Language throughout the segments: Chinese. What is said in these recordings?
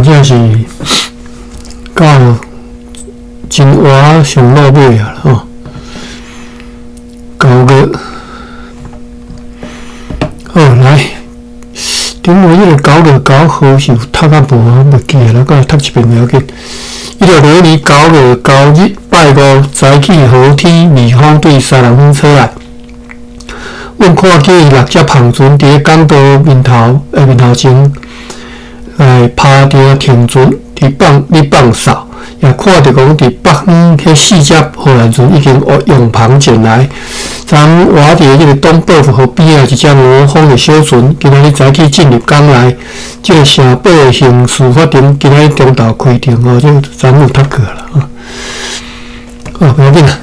正是到真活上落尾啊吼9月，好来，顶回迄个9月9号是有读啊无，袂记啊，咱搁读一遍袂要紧。1602年9月9日拜五，早起好天，微风对西南风吹来。阮看见6只螃船伫港道面头前，趴定停船，伫放哨，也看到讲伫北方迄4只荷兰船已经用旁前来。昨活伫迄个东北河边啊，一只无风的小船，今仔日早起进入港内。即个城堡的刑事法庭今仔日中昼开庭哦，即昨有读过啦袂要紧啦。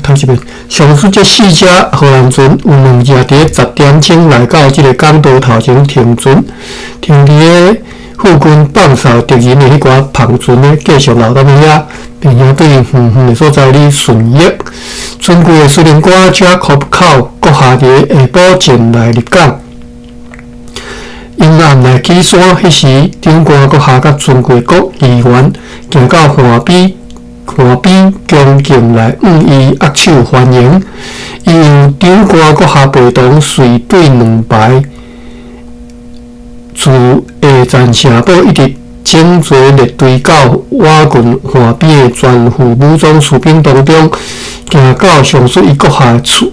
读一遍。上述这4只荷兰船有2只伫10点钟来到即个港道头前停船，停伫个附近放哨敌人的迄寡篷船呢，继续留到遐，并且对远远的所在哩巡阅。船队的司令官贾科考阁下伫下晡前来入港。因暗来起山，迄时长官阁下甲船队各议员行到岸边恭敬来伊握手欢迎。伊由长官阁下陪同随队2排，自下站城堡一直整齐列队到瓦郡岸边的全副武装士兵当中，行到上述伊阁下的厝，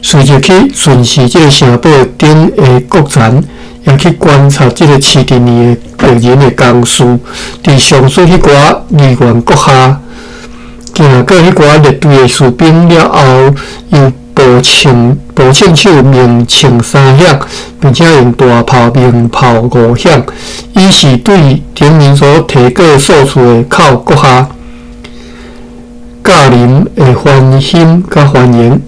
随即去巡视这个城堡顶的国残。也去观察即个市镇里的敌人的工事，伫上述迄寡议员阁下行过迄寡列队的士兵了后，又步枪手鸣枪3响，并且用大炮鸣炮5响，以示对敌人所提过所处的口阁下驾临的欢欣甲欢迎。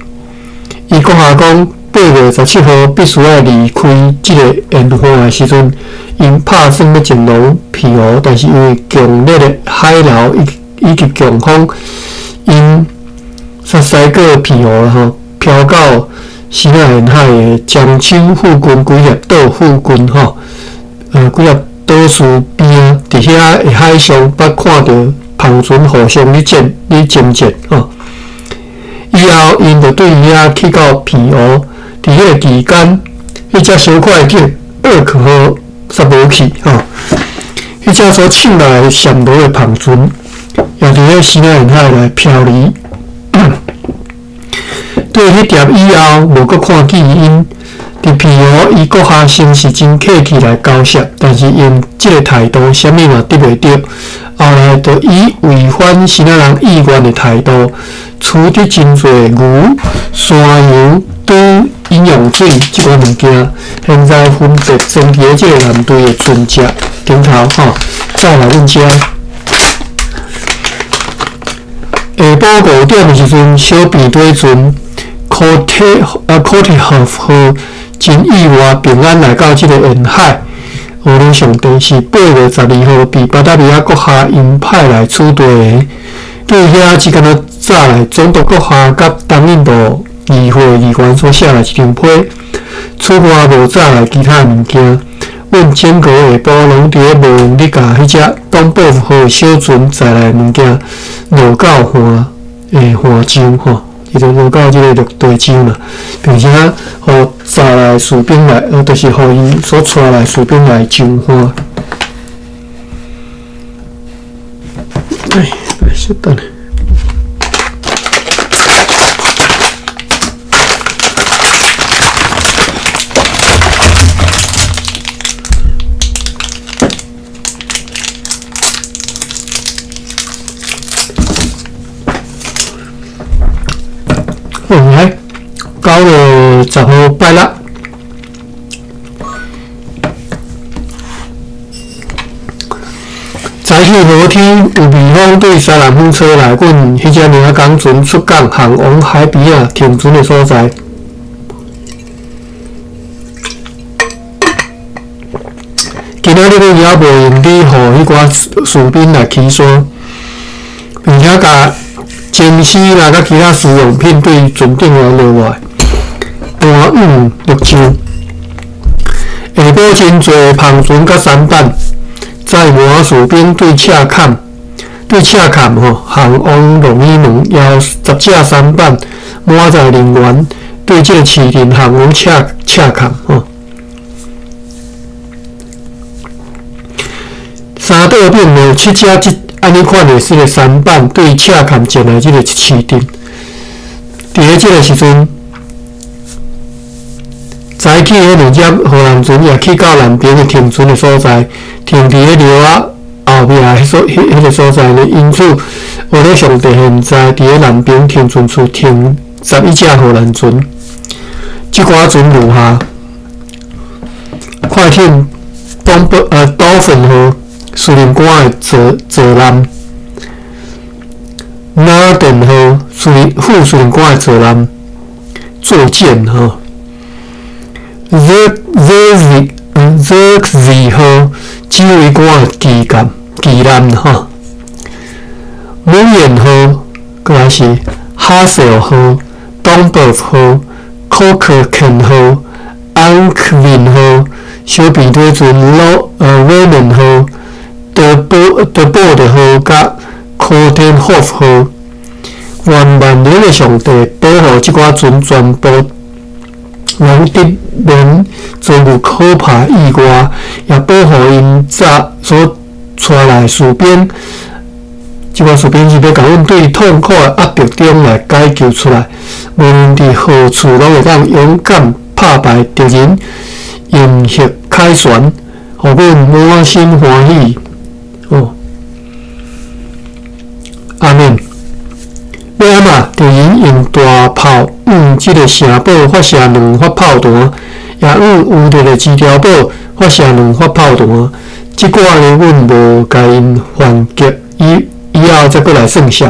伊阁下讲。8月17号必须要离开这个沿岸的时阵，因拍算要前往庇护，但是因为强烈的海流以及强风，因煞驶过庇护吼，飘到西南沿海的漳州附近几粒岛附近吼，几粒岛屿边，伫遐的海上捌看到篷船互相咧争执吼。以后因就对遐去到庇护。伫迄个期间，迄只小快艇2克号煞无去吼，迄只所请来暹罗的篷船，也伫迄西南沿海来漂离。对迄碟以后，无阁看见因伫庇护伊阁下先是真客气来交涉，但是因即个态度，啥物嘛得袂着。后来就以违反西南人意愿的态度，处置真侪牛、山羊、猪、饮用水即个物件，现在分别装伫即个舰队的船只顶头吼，再来阮遮。下晡5点的时阵，小便队船Kotehov 号真意外平安来到即个沿海。荷兰上帝是8月12号被巴达利亚国下因派来处队的。对遐即敢若早来总督国下甲东印度议会议员所写来一张批，此外无早来其他物件。阮整个下晡拢伫咧无用咧甲迄只东北号小船载来物件落到岸上吼。伊就落到即个陆地上啦，并且互载来士兵来，就是互伊所带来士兵来上岸。稍等。来9月10号拜六，早起好天，有微风对西南风吹来，阮迄只领港船出港航往海边啊停船的所在。今仔日阮也无用理，互迄寡士兵来起山，并且甲前司啦，甲其他使用品对船顶往落来，搬入陆上。下晡真侪篷船甲舢板，在麻薯边对赤坎航往龙椅门，邀10架3班满载人员对这个市镇航往赤坎三道并有7架安尼款的这个3班对赤坎进来这个市镇。伫这个时阵，早起迄2只荷兰船也去到南边的停船的所在，停伫迄寮仔后壁迄个所在呢。因此，为了上帝现在伫咧南边停船处停11只荷兰船，即寡船如下：快艇Dolphin 号、司令官的坐舰，Narden 号、副司令官的坐舰坐舰Xerxes 号指挥官的旗舰母舰号，搁来是 Hassel 号、Domberg 号、Cochrane 号、Ankwin 号、小便队船Raymond 号、德波号甲 Coldenhoff 号。愿万能的上帝保护即寡船全部人敌人遭遇可怕意外，也保护因早所带来士兵。即寡士兵是要甲阮对痛苦的压迫中来解救出来，无论伫何处拢会当勇敢打败敌人，迎合凯旋，互阮满心欢喜。阿门。要安怎？敌人用大炮即个城堡发射2发炮弹，也有着个2条堡发射2发炮弹。即寡呢，阮无甲因反击，以后再过来算数。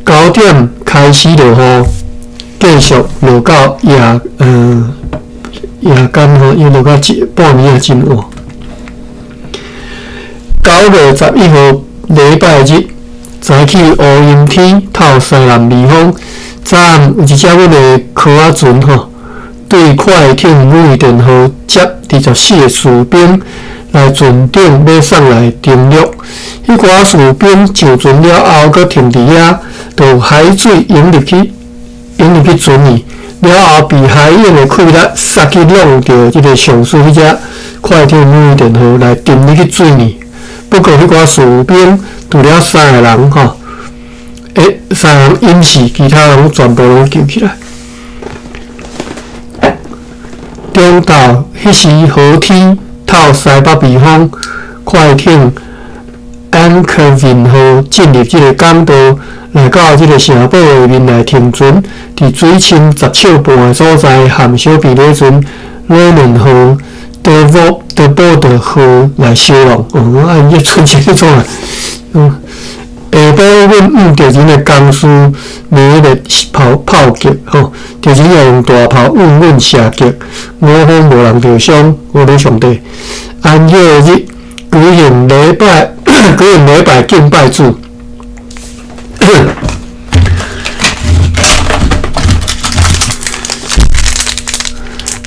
9点开始落雨，继续落到夜间伊落到半暝也真晚。9月11号礼拜日。早起乌阴天，透西南微风。早暗有一只阮的科仔船对快艇瑞典号接24个士兵来船顶要送来登陆。迄寡士兵上船了后，搁停伫遐，就海水涌入去船里。了后被海涌的溃力杀去弄到即个上水迄只快艇瑞典号来沉入去水里。不过迄寡士兵除了3个人3个人淹死，其他人全部拢救起来。中昼迄时好天，透西北微风，快艇 Ankwin 号进入即个港道，来到即个城堡下面来停船，伫水深10尺半的所在，含小便队船 Raymond 号、德波号来收容。按迄船是迄种啊。下晡，阮遇着人的工事，每个炮击着人也用大炮阮射击，我方无人受伤，我的上帝。安息日举行礼拜敬拜主。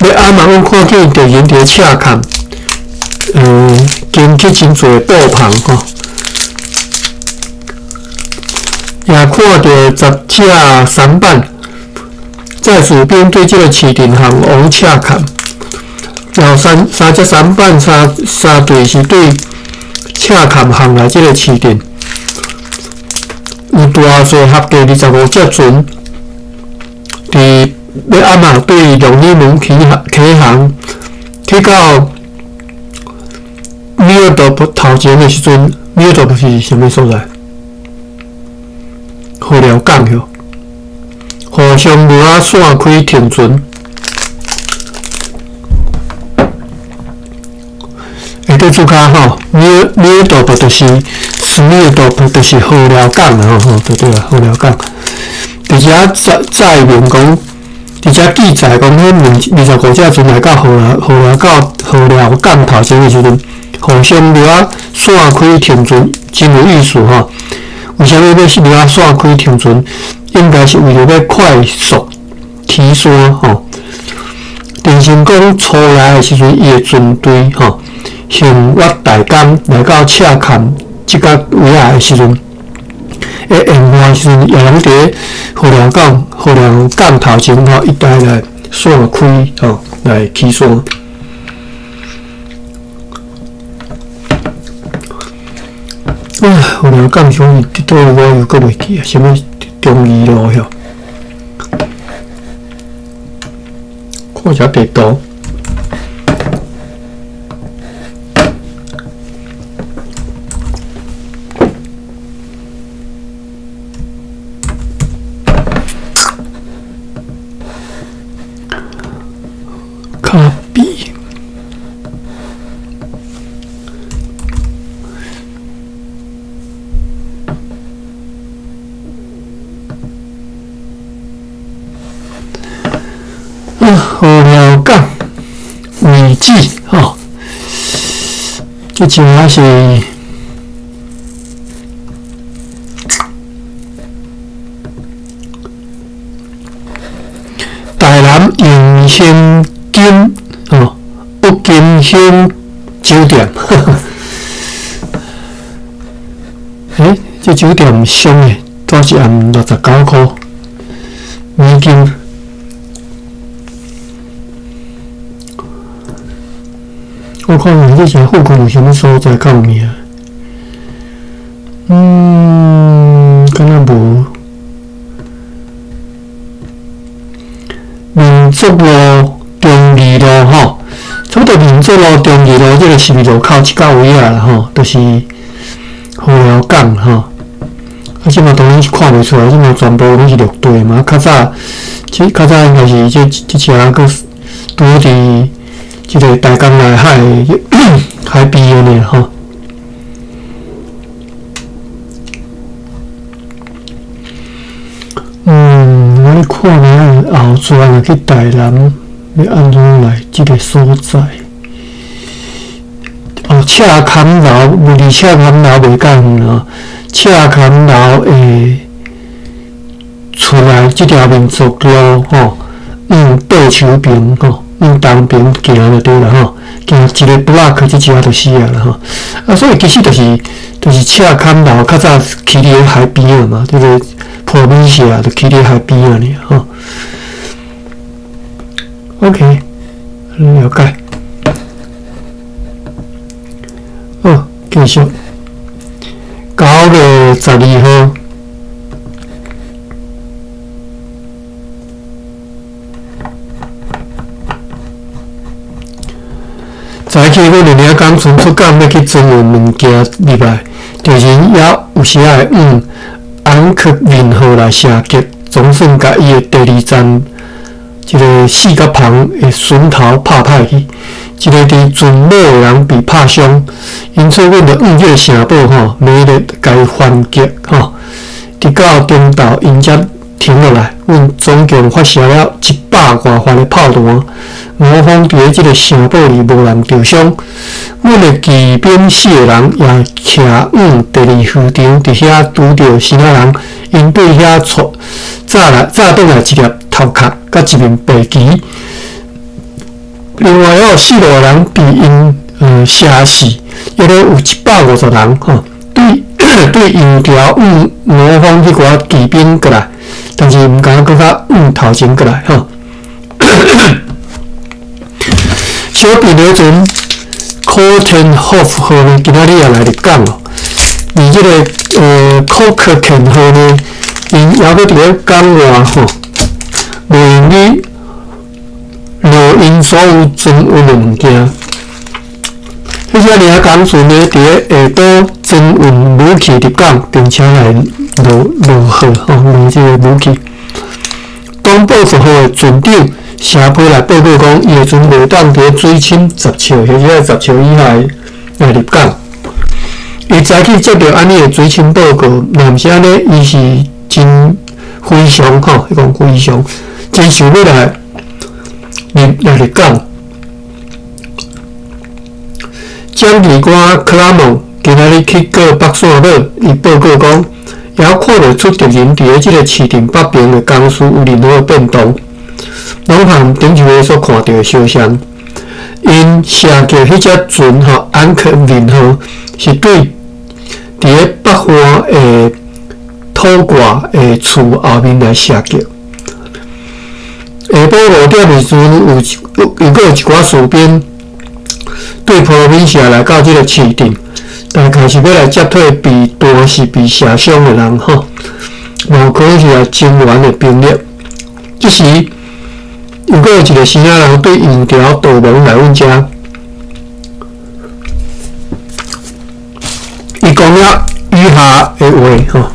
要暗嘛，阮看见着人伫赤坎，经去真侪布棚也看到10架3班在士兵对这个市镇航往赤坎，然后三只3班三队是对赤坎航来这个市镇，有大细合计25只船，伫要暗嘛对龙椅门起航，去到米尔多头前的时阵，米尔多是啥物所在？河寮港哟，互相无啊散开停船。下底注脚米尔多伯就是河寮港啦对啦，河寮港。伫遮载明讲，伫遮记载讲，迄25只船来到河寮港头前的时阵，互相无啊散开停船，真有意思为虾米要是要散开停船？应该是为了要快速起山郑成功初来的时阵，伊的军队向越大江来到赤坎即个位仔的时阵，沿岸时阵，也人伫河寮港头前一带来散开来起伞。河寮港上伫倒我又搁袂记啊，什么中义路遐？看一下地图。卡比。河寮港遗址这真还是台南永兴金北京兴酒店，这酒店俗的，多一暗69块美金。我看你这些户口有什么所在较有名？敢若无。民族路、中义路差不多民族路、中义路这个是路口一到位啊啦就是河寮港即嘛当然是看袂出来，即嘛全部拢是绿地嘛。较早应该是这车个拄伫即个大江内海边的呢我咧看咧后转啊去台南，要安怎来即个所在？赤坎楼离赤坎楼袂介远赤坎楼会出来即条民族路倒手边东边行就对了行一个block即只就死啊所以其实就是赤坎楼较早起伫海边啊嘛，这个破米社就起伫海边啊尔OK， 了解。继续9月12号。早起阮两个刚从出港要去装物件入来，就是也有时会安克林号来射击，总算甲伊的第2站一个4角旁的船头拍歹去，一个伫船尾的人被拍伤，因此阮就迄个城堡每日甲伊反击直到中昼因才停落来。阮总共发射了100多发的炮弹。我方伫即个城堡里无人受伤，阮的骑兵4个人也徛第2渔场，伫遐拄着3个人，因对遐炸倒来一粒头壳，甲一面白旗。另外有4个人被因射死，约有150人对油条我方迄寡骑兵过来，但是毋敢搁较头前过来小比罗船 Kortenhof 号呢，今仔日也来入港而这个Kokerken 号呢，因也搁伫咧港外无用于录音所有装运的物件。迄些领港船呢，伫咧下岛装运武器入港，并且来落号落这个武器。东部10号的船长写批来报告讲，伊的船袂当伫水深10尺，或者10尺以下来入港。伊早起接到安尼的水深报告，若毋是安尼，伊是真非常伊讲非常真想要来入港。蒋理官克拉蒙今仔日去过北线岛，伊报告讲，也看得出敌人伫咧即个市场北边的工事有任何变动。拢含顶一位所看到的相像。因射击迄只船安克林是对伫咧北方的土挂的厝后面来射击。下晡5点的时阵，又有一寡士兵对普罗宾西亚来到这个市顶，大概是要来接替被弹是被射伤的人有可能是来增援的兵力。这时，又有一个西亚人对引条导盲来阮遮，伊讲了以下的话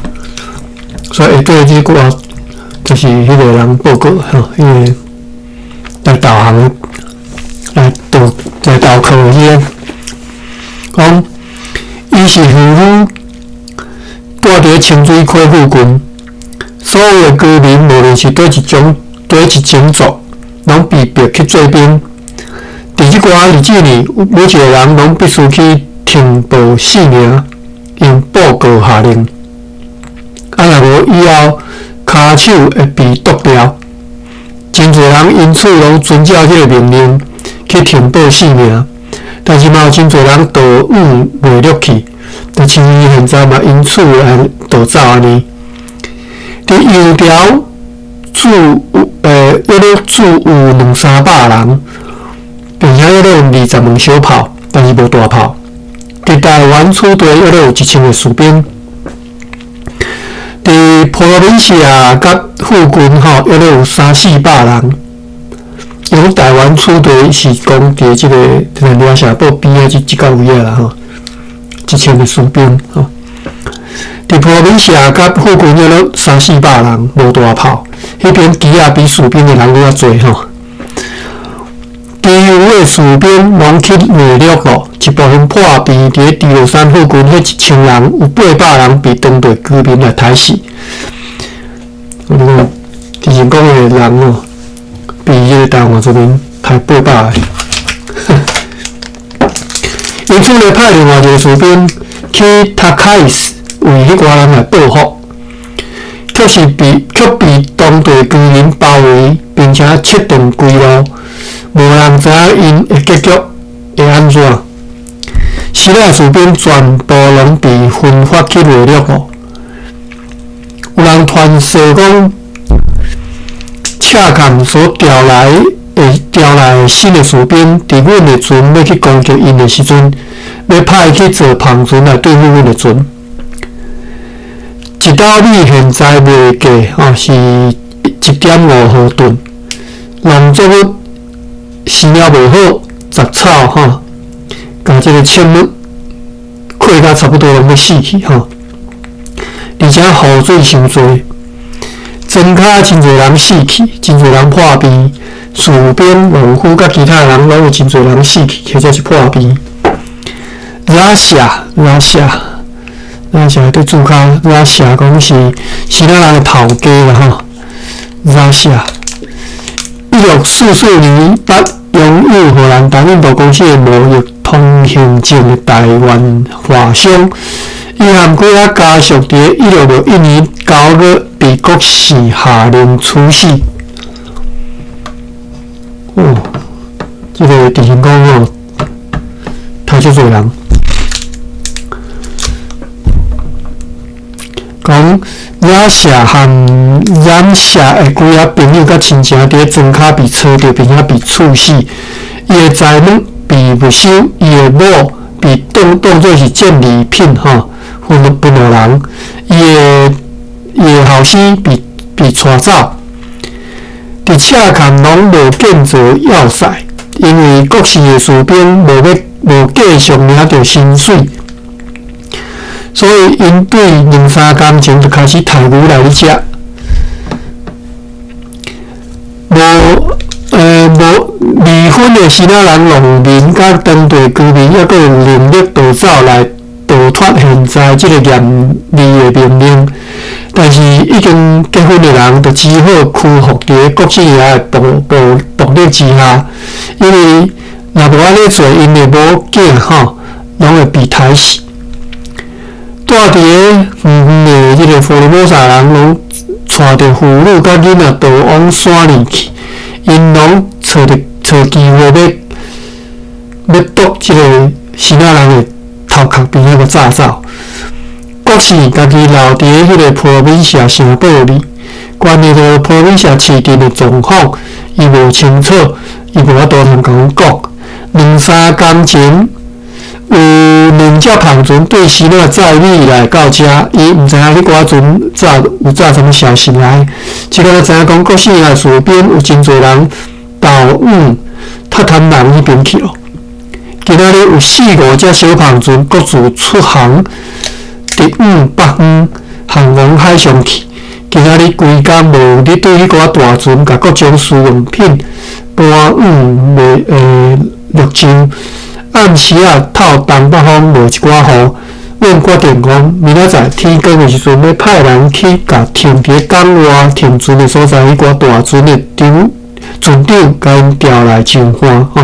所以对这个就是迄个人报告因为来导航来导客迄讲伊是渔夫，住伫清水溪附近，所有的居民无论是对一种族，拢被逼去做兵。伫即寡日子里，每一个人拢必须去停报性命，用报告下令。若无以后骹手会被剁掉。真侪人因此拢遵照这个命令去停报性命，但是嘛有真侪人逃袂落去，就像伊现在嘛因此来逃走安尼。伫油条住约略住有200-300人，并且约略有20门小炮，但是无大炮。伫台湾处队约略有1000个士兵。伫普罗宾西亚甲附近约略有300-400人。因为台湾处队是讲伫即个掠社堡边仔即个位啦1000个士兵伫普罗宾西亚甲附近约略300-400人，无大炮。迄边机啊比士兵的人愈侪其余的士兵拢去内陆一部分破病，伫咧猪肉山附近迄1000人有800人被当地居民来杀死。之前讲的人被迄个台湾这边杀800个。因此咧派另外一个士兵去塔凯斯为迄寡人来报复，却被当地居民包围，并且设定归路。无人知影因的结局会安怎。死了士兵全部拢被分发去内陆有人传说讲，赤坎所调来的新的士兵，伫阮的船要去攻击因的时阵，要派去做旁船来对付阮的船。一斗米现在卖价是1.5毫吨，农作物生了无好，杂草甲即个切木溃甲差不多拢要死去而且雨水伤多，庄脚真侪人死去，真侪人破病，士兵、农夫甲其他人拢有真侪人死去，或者是破病。拉夏对主角拉夏讲是希腊人的头家啦拉夏。1644年8拥有荷兰大印度公司的贸易通行证的台湾华商，伊含几啊家属伫1661年9月被国士下令处死。这个电视讲杀足侪人。讲拉夏和染夏的几啊朋友甲亲戚伫咧庄脚被抄着，并且被处死。伊的财物被没收，伊的某被当作是战利品分予人。伊的后生被带走。伫赤坎拢无建造要塞，因为国士的士兵无继续领着薪水。所以，因对2-3天前就开始杀牛来吃。离婚的希腊人农民甲当地居民，还佫有能力逃走来逃脱现在这个严厉的命令。但是，已经结婚的人就只好屈服伫国士爷的暴力之下，因为若无安尼做，因的某囝拢会被杀死。住伫咧远远的这个佛罗摩萨人拢带着妇女甲囡仔逃往山里去，因拢找机会要夺即个新仔人的头壳边仔个炸走。国士家己留伫迄个坡闽社城堡里，关于着坡闽社市镇的状况，伊无清楚，伊无法度通甲阮讲。2-3工前，有2只篷船对新仔载米来到遮，伊毋知影迄寡船有炸什么消息来，即个知影讲国士内厝边有真侪人到塔坦人迄边去咯。今仔日有4-5只小篷船各自出航，直往北方航往海上去。今仔日规工无咧对迄个大船，甲各种私用品搬陆上。暗时透东北风落一寡雨，阮决定讲明仔载天光的时阵，要派人去甲停伫港外停船的所在迄寡大船的船长，甲因调来上岸吼，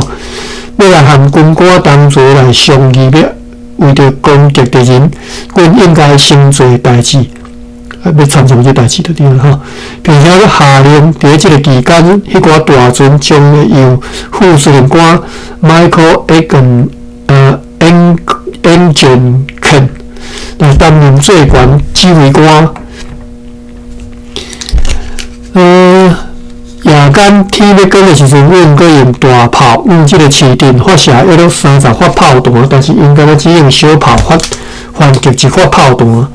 要来含军官同齐来商议，要为着攻击敌人，阮应该先做代志。要参详这代志就对了吼，并且下令伫即个期间，迄寡大船将会由副司令官 Michael Engenken 来担任最悬指挥官。夜间天要光的时阵，阮阁用大炮往即个市镇发射约落30发炮弹，但是因敢若只用小炮反击1发炮弹。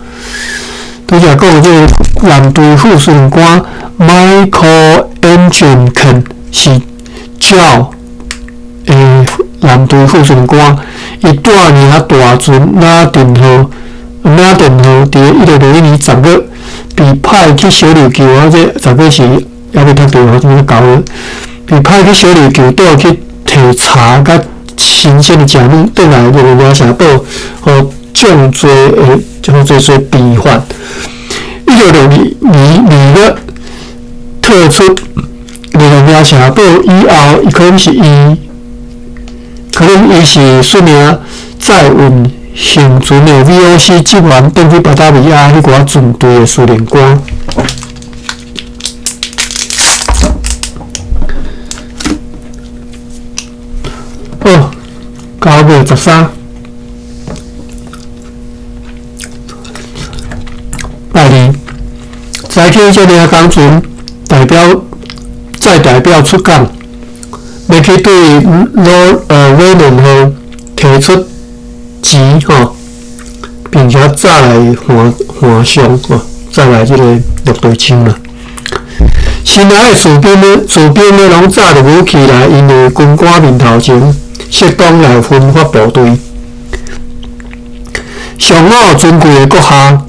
拄则讲即个蓝队副司令官 Michael Engenken 是照蓝队副司令官，伊带领大船拉电号伫1601年10月被派去小琉球这10月是还未读到吼，真够了。被派去小琉球岛去提茶甲新鲜的食物，转来就苗城岛，互众多做避患。1662年2月退出苗城岛以后，可能伊是率领载运行船的 VOC 集团登去巴达维亚迄寡船队的司令官。好，9月13。拜二，早起这个工船代表出港，要去对威伦号提出钱吼，并且再来还上再来这个陆地抢啦。新来的士兵咧拢扎着武器来，因为军官面头前适当来分发部队。上午尊贵的阁下。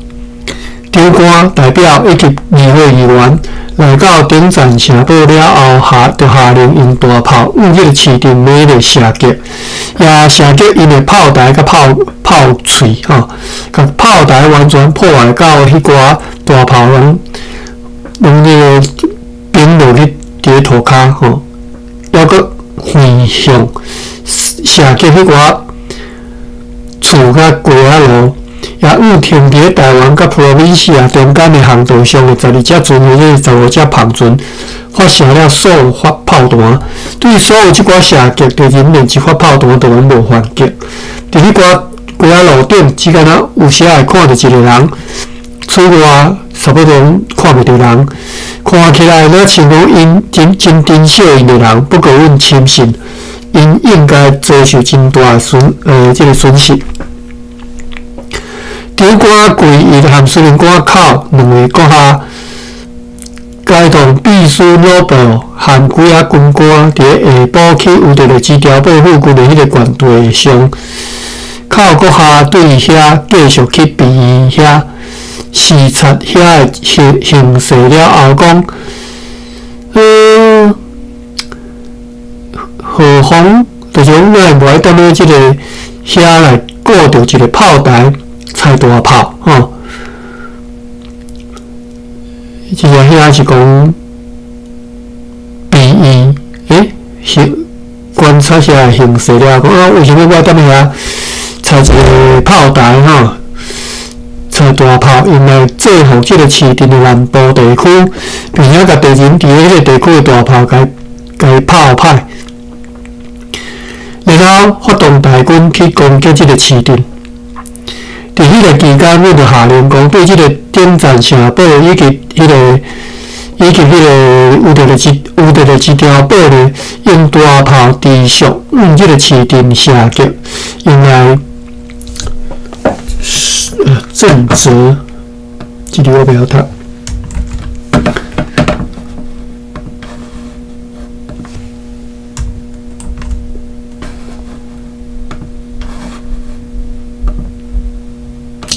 长官代表以及议会议员来到顶站城堡了后，就下令用大炮往迄个市镇内的射击，也射击因的炮台甲炮喙吼，甲炮台完全破坏到迄寡大炮拢迄个冰落去伫涂骹吼，还佫飞向射击迄寡厝甲街仔路。也误停伫台湾甲普罗宾西亚中间的航道上的12只船或者15只篷船，发射了数发炮弹。对所有即寡射击，敌人连1发炮弹都拢无反击。伫迄寡街仔路顶，只敢若有时会看到一个人，厝外差不多看袂到人，看起来若像讲因真珍惜因的人，不过阮深信，因应该遭受真大的这个损失。长官跪伊含司令官口2位阁下，该同秘书罗伯含几啊军官伫下晡去有着基调堡附近的迄个舰队上，靠阁下对遐继续去避遐视察遐的形势了后讲，何妨就是讲咱无爱踮咧即个遐来顾着一个炮台。菜大炮吼，即个遐是讲避伊观察下形势了，讲为什么我踮遐菜一个炮台吼，菜大炮用来制服即个市镇的南部地区，并且甲敌人伫迄个地区的大炮甲甲伊炮歹，然后发动大军去攻击这个市镇。伫迄个期间，阮就下令讲，对这个顶站城堡以及迄个有着个一条堡咧，用大炮持续这个市镇射击，用来正直。这里我不要读。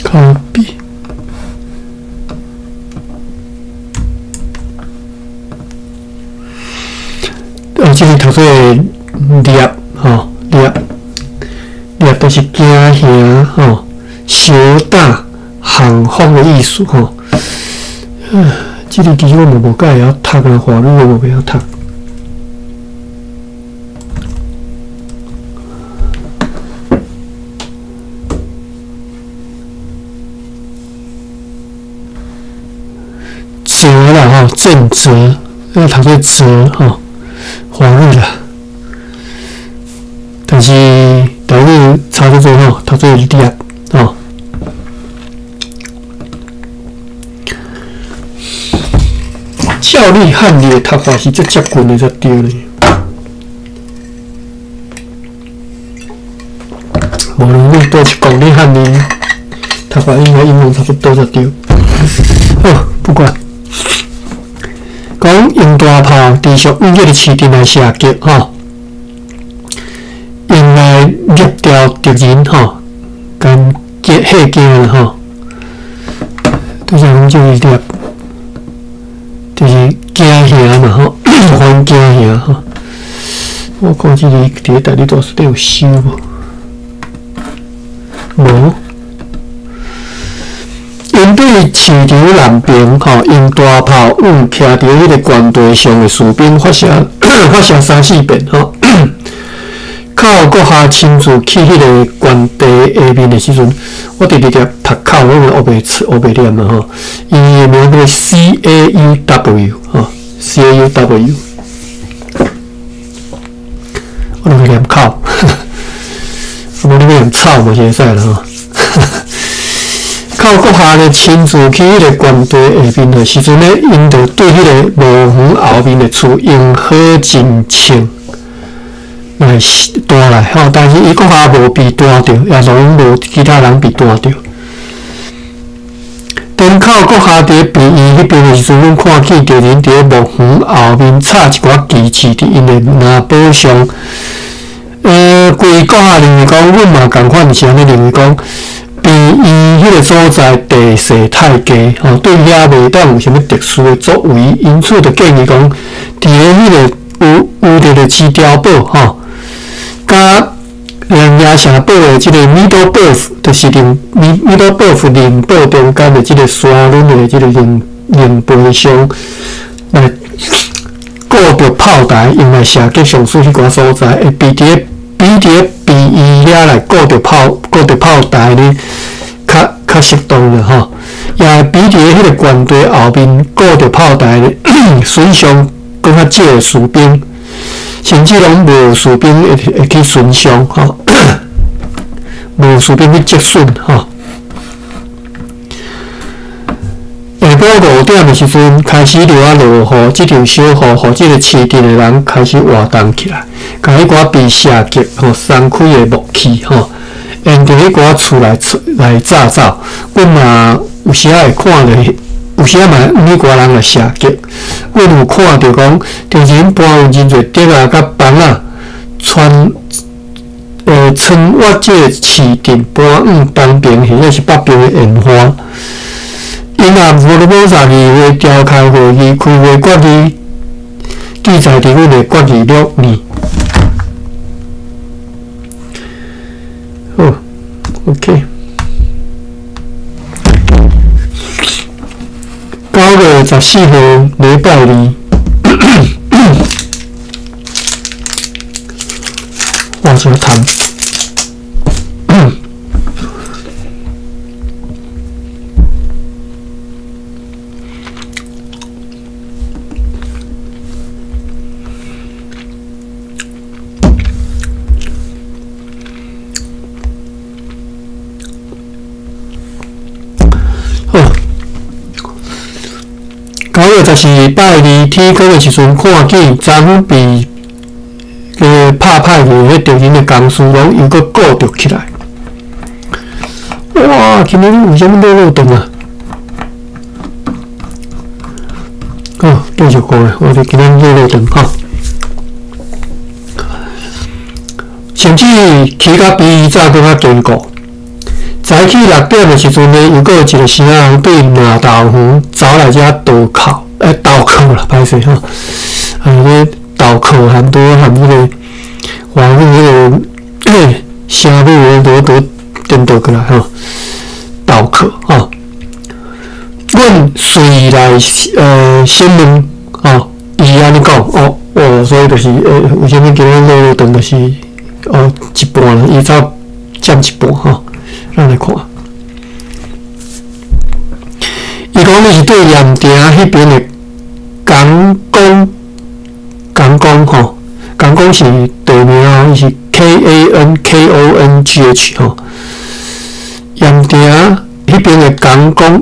copy。这个读做猎吼，猎就是惊吓吼，小打行风的意思吼。这个其实我嘛无解晓读啊，法律我无晓读。责啦吼，正责，那读做责吼。法律啦，但是台语差不多吼，读做猎吼。照你汉字的读法是最接近的才对呢。无论你多是讲你汉字读法，应该英文差不多才对。好，不管。讲用大炮持续用这个市镇来射击吼，用来灭掉敌人吼，跟吓惊吼，都是讲就是猎，就是惊吓嘛吼，还惊吓吼。我看这里伫咧大理大师底有修无？无。因对市场南边吼，用大炮往徛伫迄个悬地上的士兵发射3-4遍吼。靠国下亲自去迄个悬地下面的时阵，我直直读靠，我学袂念嘛吼。伊的名叫 CAUW 吼 ，CAUW， 我就念靠，我你念草嘛，会使啦吼。靠国下咧亲自去迄个悬地下面的时阵咧，因着对迄个无远后面的厝用好真枪来弹来吼，但是伊国下无被弹着，也拢无其他人被弹着。等靠国下伫边伊迄边的时阵，阮看见敌人伫幕远后面插一寡旗帜伫因的南堡上。规国下认为讲，阮嘛共款是安尼认为讲。边伊迄个所在地势太低，吼，对遐袂当有啥物特殊的作为，因此就建议讲，伫迄个有着几条堡，吼，甲梁城堡的即个 middle berth， 就是middle berth 领堡中间的即个山轮的即个领背上来顾着炮台，用来射击上水迄寡所在，会比伫伊遐来顾着炮台咧，较适当了吼。也比伫迄个悬地后面顾着炮台咧，损伤更较少的士兵，甚至拢无士兵会去损伤吼，无士兵去击损吼。下晡5点的时阵，开始落雨，即场小雨，互即个市镇的人开始活动起来，甲迄寡被射击松开的木器沿着迄寡厝来炸走。阮嘛有时会看着，有时嘛迄寡人来射击。阮有看着讲，敌人搬有真侪竹啊、甲房啊，穿越即个市镇搬往东边或者是北边的烟花。因也无咧某12月召开会议，开会决议记载伫阮的决议录里。好 ，OK。9月14号礼拜二，往上谈。9月14拜二天光的时阵，看见昨昏被拍歹去迄着人的工事拢又搁顾着起来。哇！今日为什么落长啊？哦，继续讲诶，我哋今日落长吼。甚至起甲比早搁较坚固。早起6点的时阵呢，又搁有一个啥人对麻豆园走来遮倒靠，倒靠啦，歹势吼。咧倒靠含多含迄个外面迄个声母都颠倒过来吼，倒靠吼。阮随来询问伊安尼讲所以就是为什么今日落长就是一半啦，伊走占一半吼。咱来看，伊讲你是对盐埕迄边的港工吼，港工是地名伊是 KANKONGH 吼，盐埕迄边的港工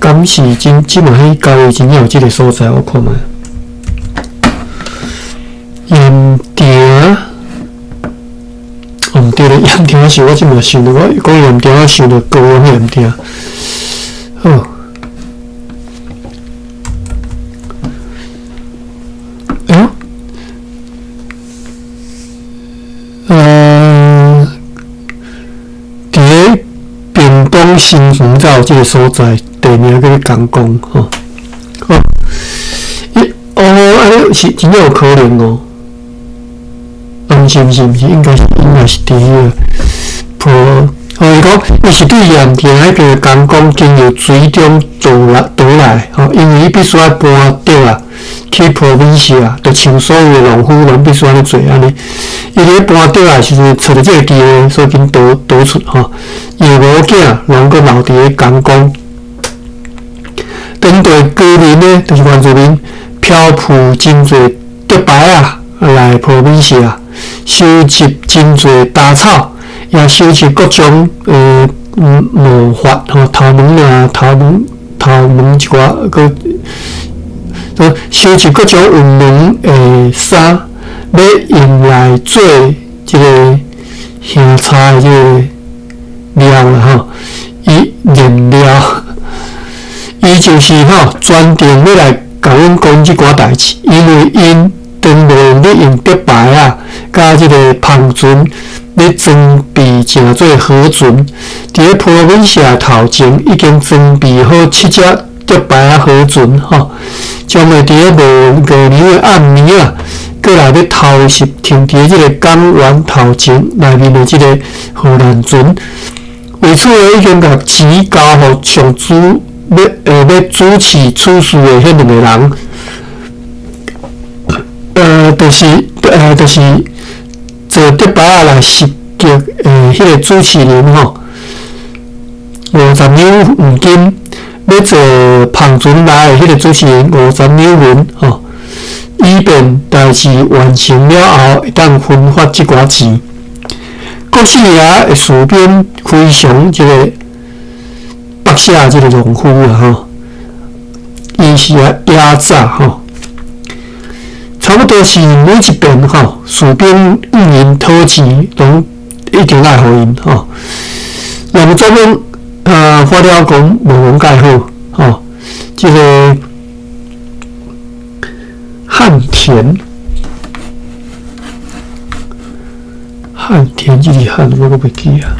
敢是即嘛迄交易真有即个所在，我看卖盐埕。对了，盐埕是我即马想到，我讲盐埕，我想到高雄盐埕。好，伫咧屏东新园才有即个所在，地名叫港工吼。安尼是真有可能哦。毋是，应该是伫迄个坡。伊讲伊是对盐埕迄个港工经由水中倒来，因为伊必须要搬倒啊，去 province 啊，就像所有的农夫拢必须安尼做安尼。伊咧搬倒来时阵，找着即个机会，所以紧倒出吼。伊无囝，拢搁留伫咧港工。当地居民呢，就是原住民，漂浮真侪竹牌啊，来 province 啊。收集真侪杂草，也收集各种毛发头毛一寡个，收集各种有毛的衫，要用来做即个香茶的即个料啦吼，伊燃料，伊就是专程要来甲阮讲即寡代志，因为因当无咧用竹牌啊。甲即个芳船咧装备成做河船，伫咧坡本社头前已经装备好7只竹牌啊河船吼，将会伫咧无月年的暗暝啊，过来要偷袭停伫即个港湾头前内面的即个荷兰船。为此已经甲钱交互上主要主持此事的迄2个人。就是坐竹牌仔来袭击迄个主持人吼，50两黄金，要坐芳船来的迄个主持人50两银吼，以便代志完成了后会当分发即寡钱。国四爷的士兵非常即个北下即个农夫啦吼，伊是压榨吼。差不多是每一遍士兵运营讨钱，拢一定爱互因吼。那么怎样发了讲无讲介好这个汉田这个汉我都袂记啊。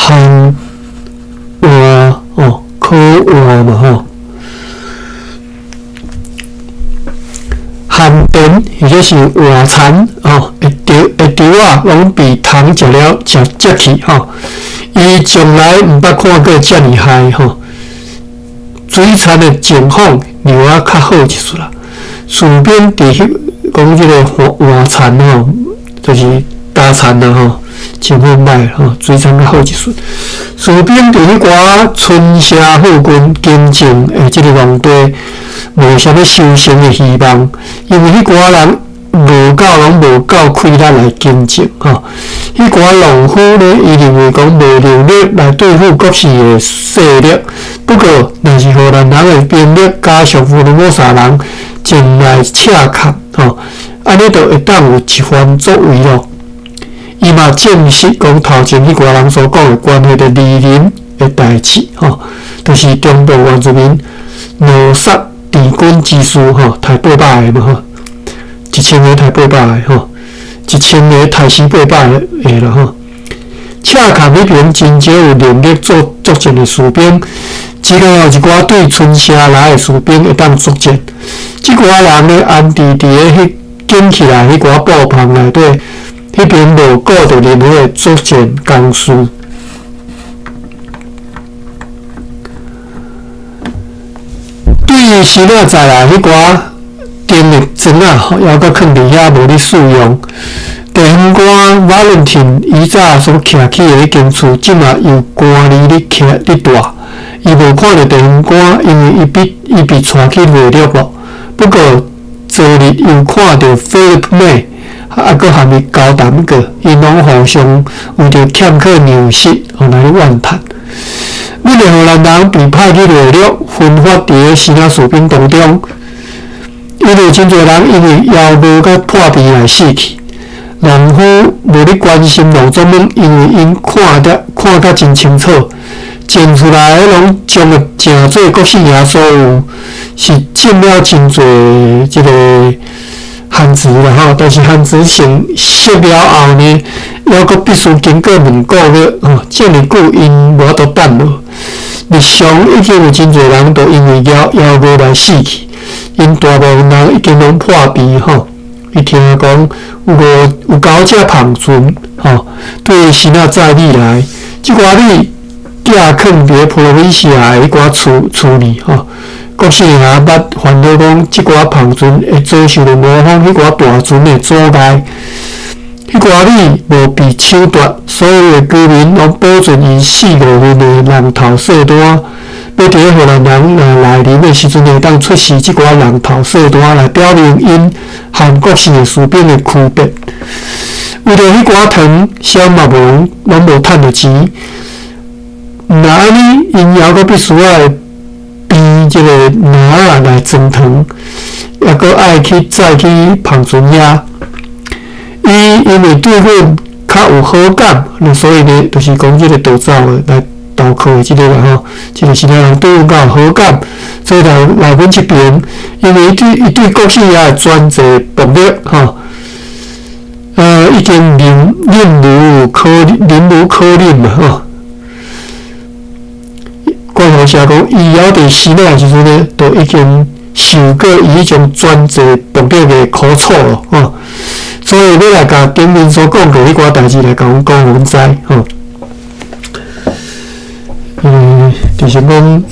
汉话科话嘛吼，汉田或者是话田会稻啊，拢被虫食了食去吼。伊从来毋捌看过遮尔害吼。水田的情况又较好一撮啦。士兵伫讲即个话田吼，就是大田啦吼。情况歹吼，水田较好一撮。士兵伫迄寡春夏后军经正的即个农地，无啥物收成的希望，因为迄寡人拢无够开力来经营吼。迄寡农夫呢，伊认为讲无能力来对付国势的势力，不过若是荷兰人的兵力加上福尔摩沙人前来赤砍吼，安尼就会当有一番作为咯。伊嘛证实讲头前迄寡人所讲的关系的理念的代志吼，就是中部原住民罗刹治军之师吼，杀800个嘛吼，1000个杀800个吼，1000个杀死800个啦吼。赤坎迄边真少有能力做作战的士兵，只有一寡对村城来的士兵会当作战。即寡人呢，安置伫个迄建起来迄寡布棚内底，迄边无顾着任何的作战工序。对新仔在来迄寡电力砖啊，还阁囥伫遐无咧使用。地方官Valentine伊早所徛起的迄间厝，即马又官哩咧大，伊无看到地方官，因为伊被带去内陆咯。不过昨日又看到菲利普妹，阁含伊交谈过，因拢互相为着欠缺粮食，互来怨叹。阮的荷兰人被派去内陆，分发伫个新仔士兵当中，因为真侪人因为腰无甲破皮来死去。农夫无咧关心农作物，因为因看甲真清楚，种出来的拢将个诚侪国势也所有，是进了真侪即个限制啦吼。但是限制成熟了后呢，还阁必须经过2个月吼，遮尔久因无法度等落。日常已经有真侪人都因为腰无来死去，因大部分人已经拢破皮吼。伊听讲有9只胖船吼，对新仔载米来，即寡米寄囥伫普罗维西亚的迄寡厝里吼。国姓也捌烦恼讲，即寡胖船会遭受着模仿迄寡大船的阻碍。迄寡米无被抢夺，所有的居民拢保存因4-5分的人头册单。要伫荷兰人来临的时阵，会当出示即寡人头册单来表明因和国姓的士兵的区别。为着迄寡糖，小嘛拢无趁到钱。那安尼，因还阁必须要编即个拿来装糖，还阁爱载去胖船遐。伊因为对阮较有好感，所以呢，就是讲即个逃走的来投靠的即个啦吼，即个是咱人对阮较有好感，所以来阮即边，因为伊对国姓也会专制暴力吼，已经忍无可忍嘛吼。官方写讲，伊还伫新仔时阵呢，都已经受过伊迄种专制暴力的苦楚咯吼。所以要来甲顶面所讲过迄寡代志来甲阮讲，阮知吼。就是讲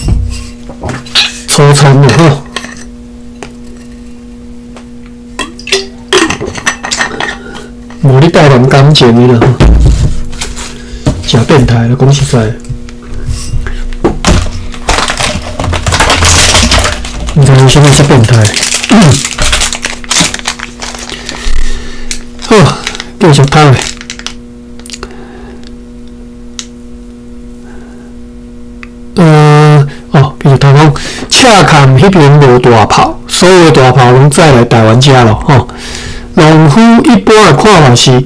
粗餐的吼，无咧带人感情的啦吼，真变态啦，讲实在。毋知为什么这变态。好，继续读咧。比如他讲，赤坎迄边无大炮，所有的大炮拢载来台湾遮咯吼。农夫一般的看法是，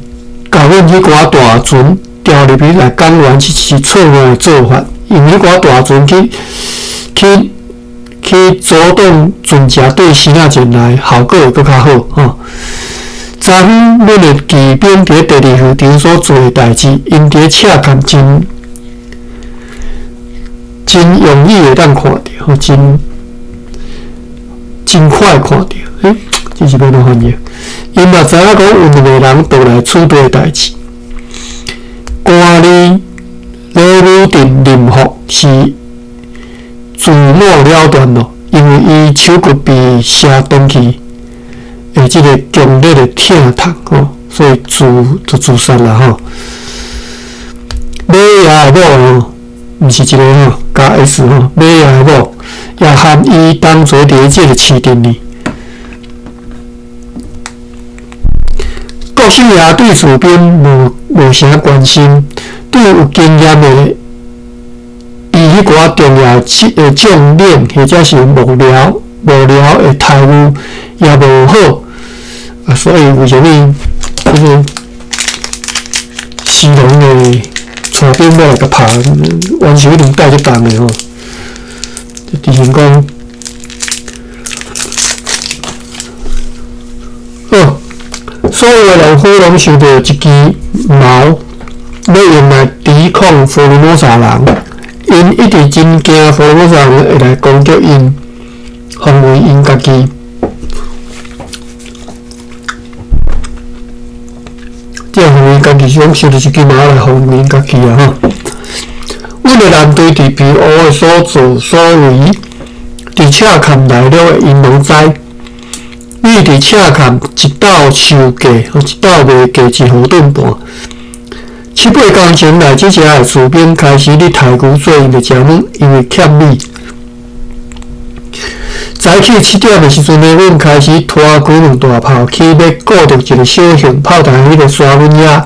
甲阮迄寡大船调入去来港湾是错误的做法，用迄寡大船去阻挡船只对新仔前来，效果会搁较好吼。昨昏阮的骑兵伫第2渔场所做的代志，因伫赤坎真容易会当看到，吼，真快看到，这是要怎翻译？因嘛知影讲有2个人倒来处理代志。官吏雷鲁定林福是自我了断咯，因为伊手骨被射断去，即个强烈的疼痛吼，所以自杀啦吼。马爷的某吼。毋是一个吼，加 S 吼，马爷的某也含伊当作伫即个市镇里。作生涯对厝边无啥关心，对有经验的伊迄寡重要重点或者是无聊的态度也无好，所以为什么就是西龙的带边某来甲拍，完全一定带去重的吼，就提醒讲。所有的老虎拢受到一支矛，要用来抵抗福尔摩沙人。因一直真惊福尔摩沙人会来攻击因，防卫因家己。这防卫家己是讲受到一支矛来防卫因家己啊！吼，阮的舰队伫比乌的所在所为，伫赤坎内陆的因拢知。伊伫赤坎一斗收价，一斗卖价1毫吨半。7、8工前来，这只的士兵开始咧抬牛做因的食物，因为欠米。早起7点的时阵呢，阮开始拖几辆大炮去要顾着一个小型炮台迄个沙粉野。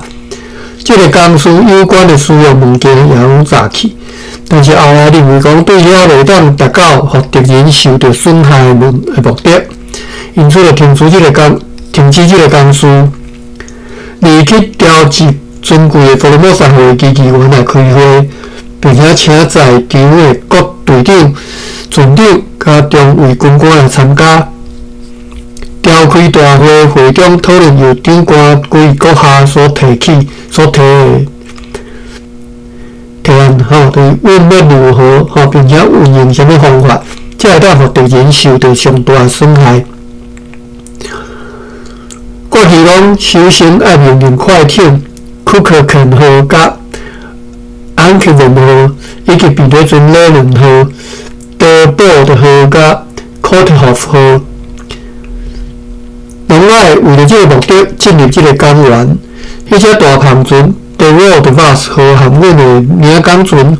这个工事有关的需要物件也拢炸去，但是后来认为讲对遐袂当达到互敌人受到损害的目的。因此，就停止这个工事，离去调集尊贵的福尔摩沙号的机器员来开会，并且请在场的各队长、船长甲中尉军官来参加。召开大会，会中讨论由长官归国下所提的提案，就是阮要如何并且运用什么方法，才会当互敌人受到上大的损害。过去讲首先要命令快艇、库克肯号、甲安克伦号以及彼得尊雷伦号、德波特号、甲科特霍夫号，拢爱为了这个目的进入这个港湾。迄只大篷船德沃德瓦斯号含阮的领港船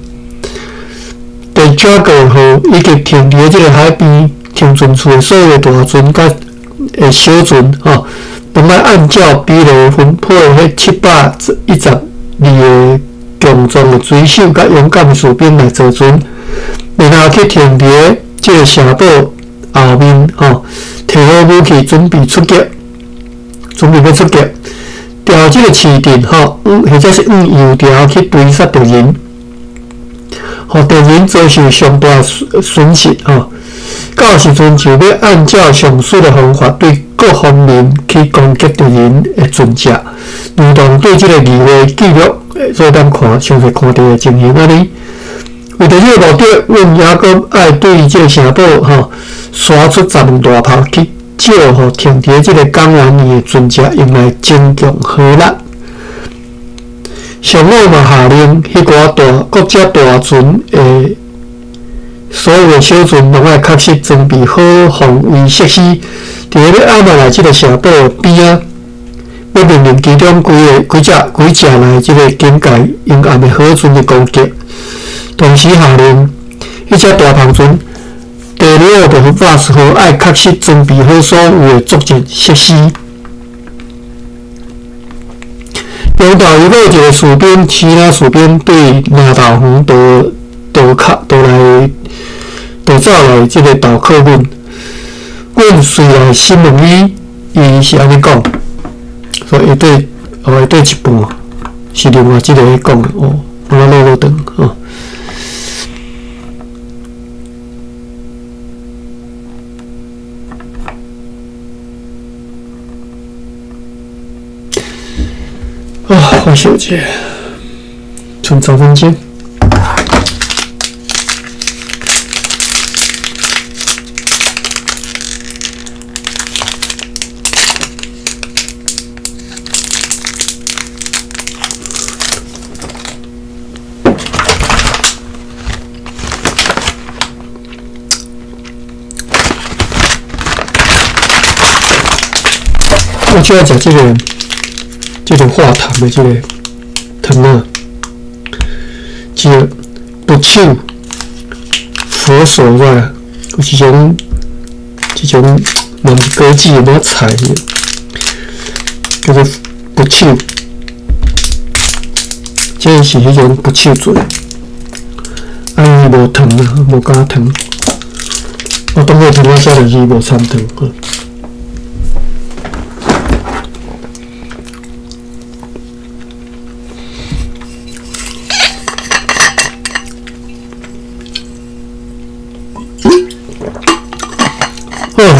德加格号以及停伫这个海边停船处的所有大船甲小船拢爱按照比例分配迄712个强壮的水手甲勇敢的士兵来坐船，然后去停伫这个城堡后面摕好武器准备出击，要出击。调这个市定或者是油条去追杀敌人，互敌人遭受上大损失到时阵就要按照上述的方法对各方面去攻击敌人的船只，如同对这个议会记录所咱详细看到的情形安尼。为着这个目的，阮也阁爱对这个城堡刷出12大炮去照停伫这个港湾里的船只，用来增强荷力。上午嘛下令，迄各只大船所有的小船拢爱确实装备好防卫设施，伫咧暗暝来这个城堡边仔，要命令其中几只来这个警戒阴暗的河船的攻击。同时下令，迄只大篷船第6的瓦斯号爱确实装备好所有的作战设施。中岛有一个士兵，其他士兵对拿豆园倒走来这个倒客阮，阮虽然心问伊是安尼讲，所以下底一半是另外一个咧讲的我落长换手机，剩10分钟。我就要讲这个化痰的这个汤啊，这个不朽佛手外，有这种蛮高级的菜，叫做不锈，这是迄种不锈做的，伊无糖啊，无加糖。我当过甜我加落去无掺糖。好，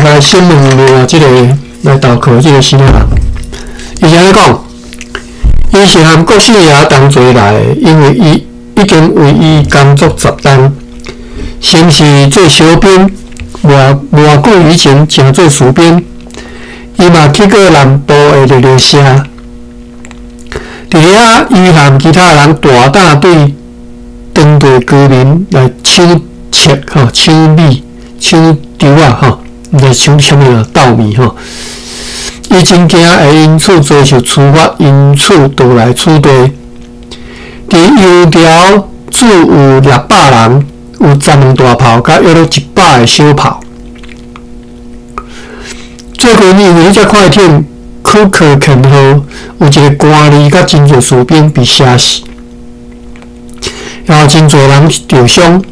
来先问另外即个来投靠即个新人，伊是安尼讲，伊是含郭姓爷同齐来的，因为伊已经为伊工作10单，先是做小编，偌久以前正做事编，伊嘛去过南部的热热社，伫遐伊含其他人大胆对当地居民来抢切吼、抢米、抢稻啊吼。来抢什么稻米吼？伊真惊会因此遭受处罚，因此倒来处地。伫油条住有600人，有12大炮，甲约了100个小炮。最近因为这快艇躯壳欠好，有一个官吏甲真侪士兵被射死，然后真侪人受伤。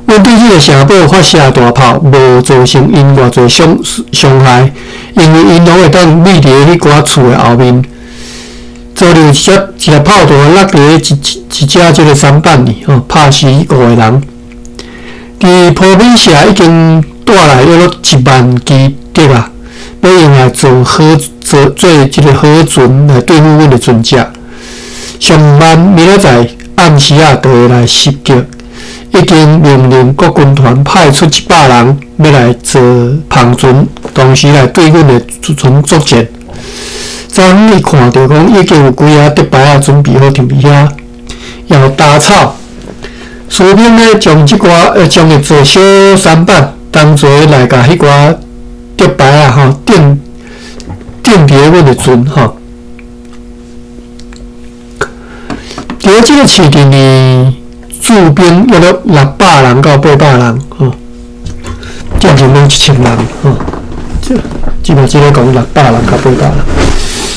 阮对这个城堡发射大炮，无造成因偌侪伤害，因为因拢会当匿伫迄寡厝的后面。遭到一只炮弹落伫一只即个3板里，拍死5个人。伫坡面社已经带来约1万支竹啊，要用来做即个河船来对付阮的船只。上万明仔载暗时就会来袭击。已经命令各军团派出100人要来做旁船，同时来对阮的船作战。昨昏伊看到讲已经有几啊竹牌准备好停伫遐，要打草。士兵呢将将个做小3板当作来甲迄寡竹牌钉伫阮的船吼。伫即个市镇里。驻兵约了600人到800人，将近拢1000人，即个讲600人到800人，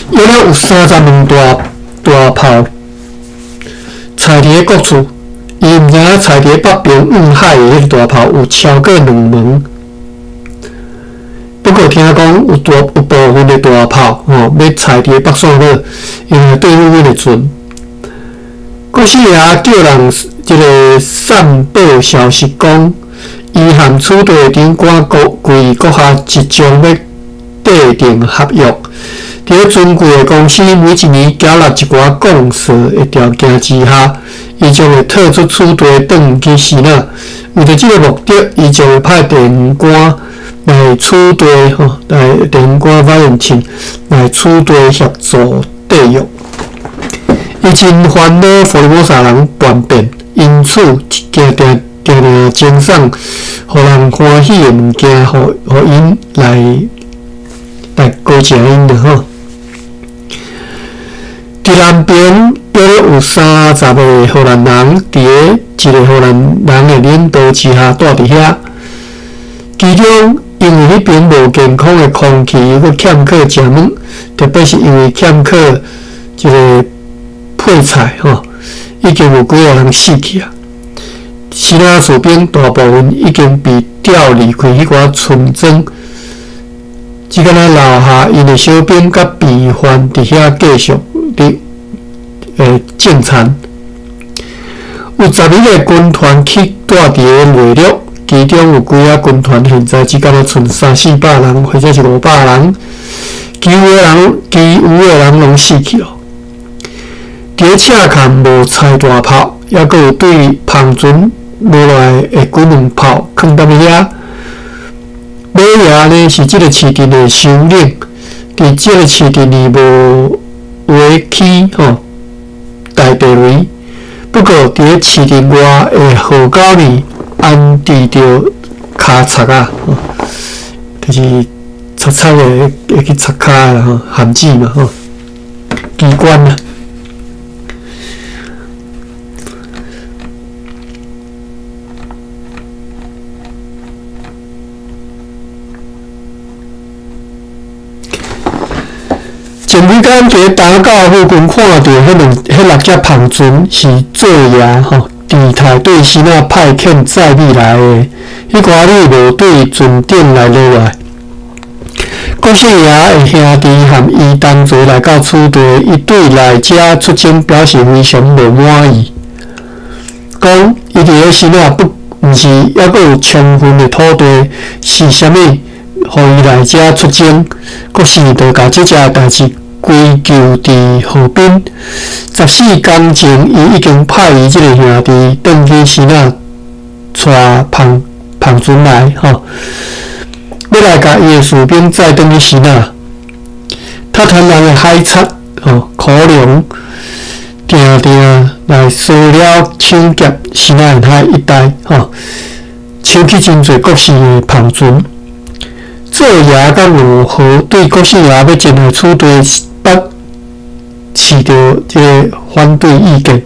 约了有32大炮，踩伫各处，伊毋知影踩伫北边远海的迄个大炮有超过2门，不过听讲有部分的大炮，要踩伫北宋岛，用来对付阮的船。郭姓爷叫人即个散布消息讲，伊含处队长官贵阁下即将要缔定合约，伫尊贵的公司每一年缴纳一寡贡社的条件之下，伊将会退出处队转去希腊。为着即个目的，伊将会派地方官来处队来地方官Valentin来处队协助缔约。伊真烦恼佛罗摩萨人叛变，因此定精送互人欢喜的物件，互因来高食因的吼。伫南边约有30个荷兰人，伫一个荷兰人的领导之下住伫遐。其中因为迄边无健康的空气，又欠缺食物，特别是因为欠缺即个配菜已经有几个人死去啊。希腊士兵大部分已经被调离开迄寡村庄，只敢若留下因的小兵甲病患伫遐继续进餐。有12个军团去住伫个内陆，其中有几啊军团现在只敢若剩300-400人，或者是500人，其余的人拢死去了。伫车坎无拆大炮，抑佫有对旁船落来的几门炮放伫遐。马爷呢是即个市镇的首领，伫即个市镇里无围起大地雷，不过伫市镇外的河沟里安置着卡擦啊，就是擦擦的会去擦骹啦限制嘛机关啊。前几天伫打狗附近看到迄6只胖船是做野吼，伫台对新仔派遣载米来的，迄寡日无对船顶来落来。郭姓爷的兄弟和伊同齐来到厝地，伊对来遮出征表示非常无满意，讲伊伫咧新仔毋是还阁有充分的土地，是啥物？互伊来遮出征，郭姓就甲即只代志归咎伫河滨。14天前，伊已经派伊即个兄弟转去新仔带胖船来吼。要来甲伊的士兵再转去新仔，他团人的海贼可能定来骚扰抢劫新仔沿海一带抢去真侪国姓的胖船。做爷甲如何对国姓爷要进来厝地捌饲到即个反对意见，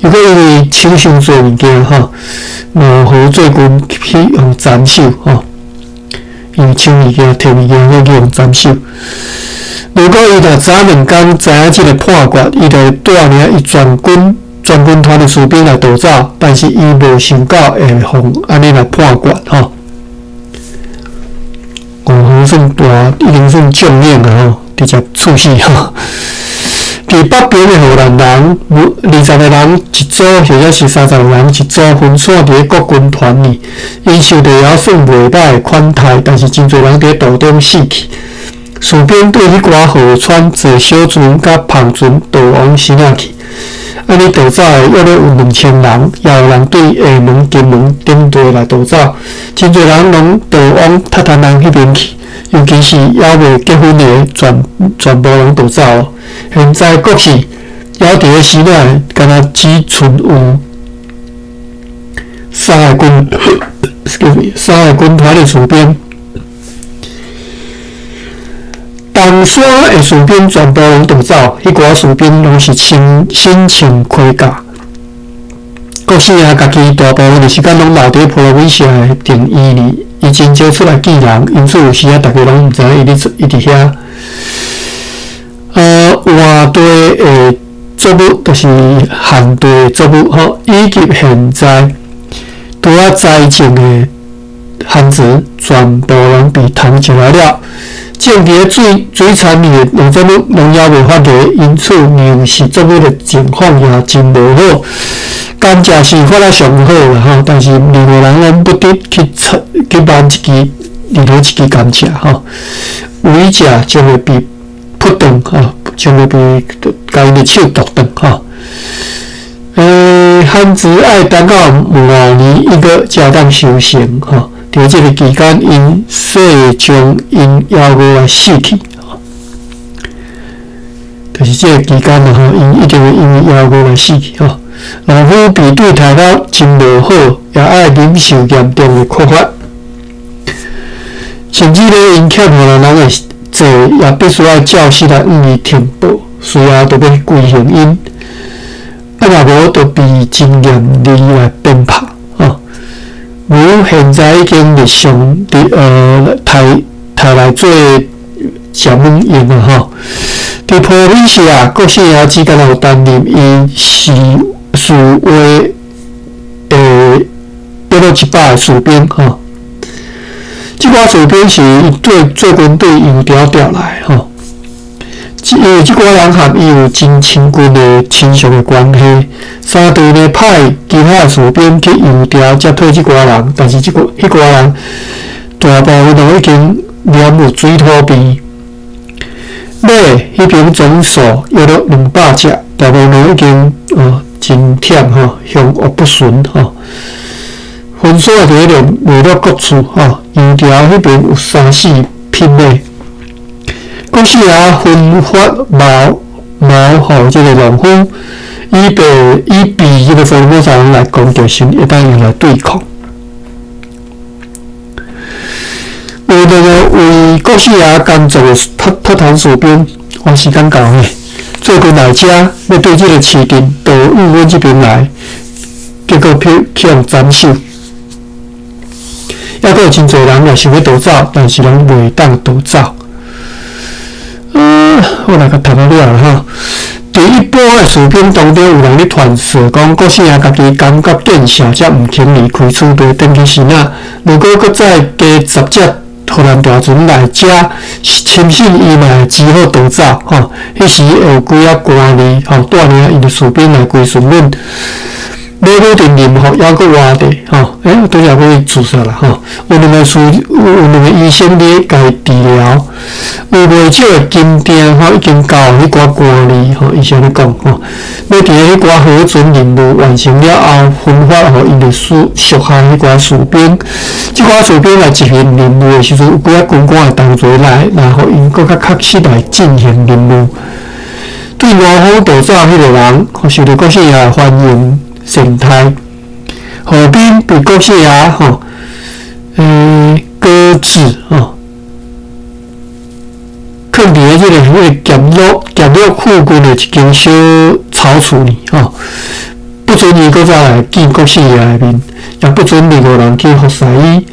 如果因为抢伤侪物件如何做军去用斩首因为抢物件、摕物件，去用斩首。如果伊若早2天知影即个判决，伊就带领伊全军团的士兵来逃走，但是伊无想到会互安尼来判决算大，已经算重命啊直接处死伫北边的荷兰人20个人一组，或者是30个人一组，分散伫国军团里。因受到也算袂歹的款待，但是真侪人伫途中死去。士兵对迄寡河川坐小船甲胖船逃往新仔去。安尼逃走的约有2000人，也有人对下门、金门等地来逃走。真侪人拢逃往塔坦人迄边去。尤其是还未结婚的，全部拢逃走。现在国是还伫咧新仔，敢若只剩有3个军团的士兵。东山的士兵全部拢逃走，迄寡士兵拢是身穿盔甲。国姓爷家己大部分的时间拢留伫普罗维西亚的定义里。伊真少出来见人，因此有时大家拢毋知伊伫遐。换地的作物就是汉地的作物以及现在拄栽种的番薯，全部拢被虫食来了。种伫水产里的农作物农药未发芽，因此粮食作物的情况也真无好。甘蔗是发得上好啦但是任何人拢不得去挽任何一支甘蔗有一只将会被扑断将会被家己的手剁断番薯爱等到5年伊个才当收成伫即个期间，因细将因夭蛾来死去就是即个期间因一定会因为夭蛾来死去老夫比对台湾真无好，也爱忍受严重的缺乏，甚至咧因欠荷兰人的债，也必须要照实来予伊填补，随后就要归还因。若无，就被真严厉来鞭挞如现在已经日常台来做小门用伫普罗维西亚国姓爷之间有担任因侍卫约了100个士兵即寡士兵是做军队由调来因为即寡人和伊有真亲近的亲属的关系，三队呢派其他的士兵去由调接替即寡人，但是迄寡人大部分都已经染有水土病。马迄边总数约了200只，大部分都已经真忝凶恶不顺分散伫咧各处油条迄边有3-4匹马。国姓爷分发毛互即个农夫，以避即个福尔萨人来攻击性，会当用来对抗。有为国姓爷工作的特团士兵，花时间到呢，做军来遮要对即个市镇逃入阮即边来，结果去用斩首。还佫有真侪人也想要逃走，但是拢袂当逃走。我来甲读了了吼。伫一般诶士兵当中，有人咧传说讲，国姓爷家己感觉见笑，才毋肯离开厝边，登去神仔。如果搁再加10只荷兰大船来遮，深信伊嘛会只好逃走吼。迄时会有几啊官吏吼带领因诶士兵来归顺阮。马武定任吼，还阁活着吼，拄则佫去自杀啦吼。有两个医生咧家治疗，有袂少诶金锭吼，已经交迄寡官吏吼，伊是安尼讲吼。要伫迄寡核准任务完成了后，分发互因诶属下迄寡士兵。即寡士兵来执行任务诶时阵，有几啊军官会同齐来互因搁较确实来进行任务。对外方逃走迄个人，受到国姓爷欢迎。善待，后边被国姓爷吼，搁置吼，放伫即个监狱附近的一间小草厝里吼，不准伊搁再来见国姓爷的面，也不准任何人去服侍伊，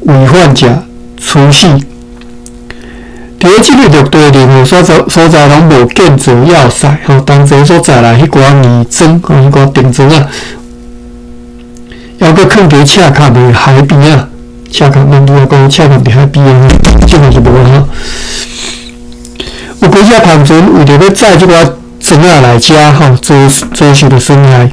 违反者处死。伫咧即个陆地任何所在，拢无建造要塞吼，当时所在来迄寡泥砖吼，迄寡钉砖啊，还佫放伫赤坎的海边啊，赤坎咱拄仔讲赤坎伫海边啊，即个是无吼。有几只帆船为着要载即寡砖仔来遮吼，遭受着损害。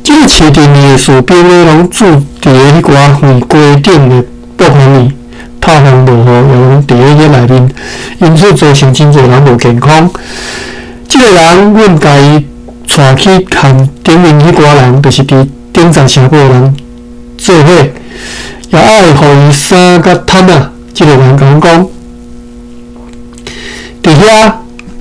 即个市镇里的士兵咧，拢住伫咧迄寡废锅顶的部分里。透风无好，也拢伫咧内面，因此造成真侪人无健康。即个人，阮家己带去和顶面迄寡人，就是伫顶站城堡人做伙，也爱互伊衫甲毯啊。即个人讲，伫遐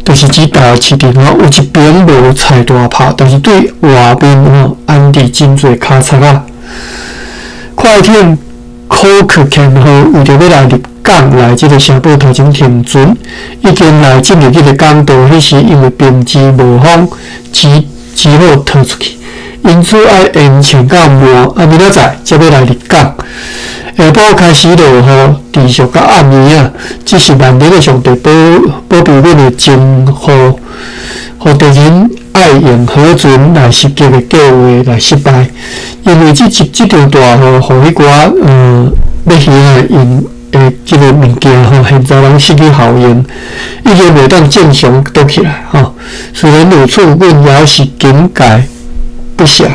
就是只大市镇吼，有一边无菜大炮，但是对外面吼安置真侪卡车啊，快艇。考克舰号为着要来入港来即个城堡头前停船，已经来进入即个港道，迄时因为兵机无风，只好逃出去，因此要延长到明仔载才要来入港。下晡开始落雨，持续到暗暝啊，只是万能的上帝保庇阮的前后，互敌人爱用河船来袭击的计划来失败，因为即场大雨，互迄寡要行的因的即个物件吼，现在拢失去效用，已经袂当正常倒起来吼。虽然如此，阮也是警戒不懈。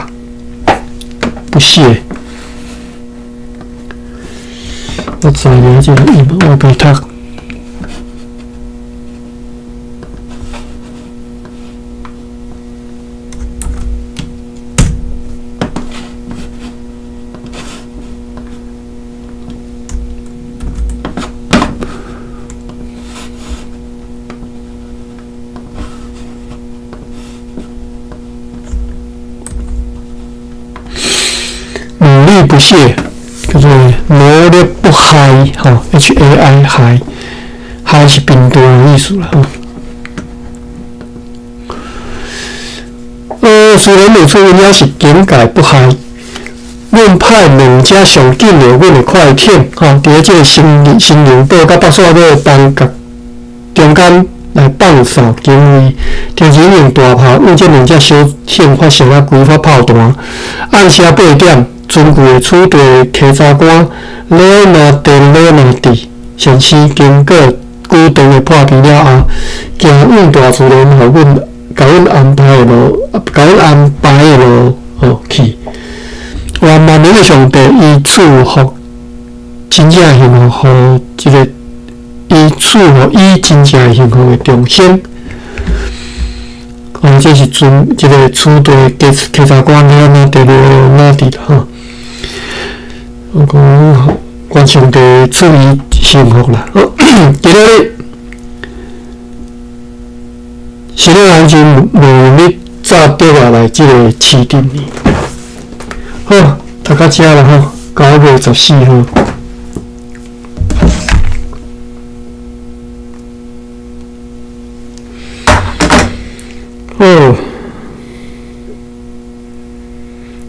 我知影即个我袂读。努力不懈，叫做努力不害，吼 ，HAI 害，害是病毒的意思啦，吼。虽然如此，阮也是警戒不害。阮派2只上紧的阮的快艇，吼，伫咧即个新营岛甲北沙岛东角中间来放哨警卫，同时用大炮为这2只小艇发射了几发炮弹，暗时8点。船具的处队提查官罗纳迪先生经过久长的破皮了后，行运大自然互阮甲阮安排的路去。愿万能的上帝伊赐福真正幸福，互即个伊赐福伊真正幸福的重生。这是即个处队提查官罗纳迪吼。我讲，愿上帝赐伊幸福啦。今日是咧安全无力早倒来即个市镇里。好，读到遮啦吼，9月14号。哦，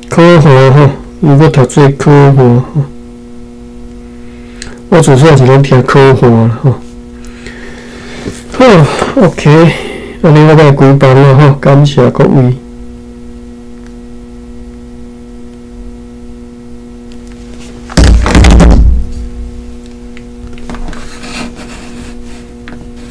科学吼。如果读做科学，我自细是拢听科学啦吼。好 ，OK，安尼我来归房了吼，感谢各位。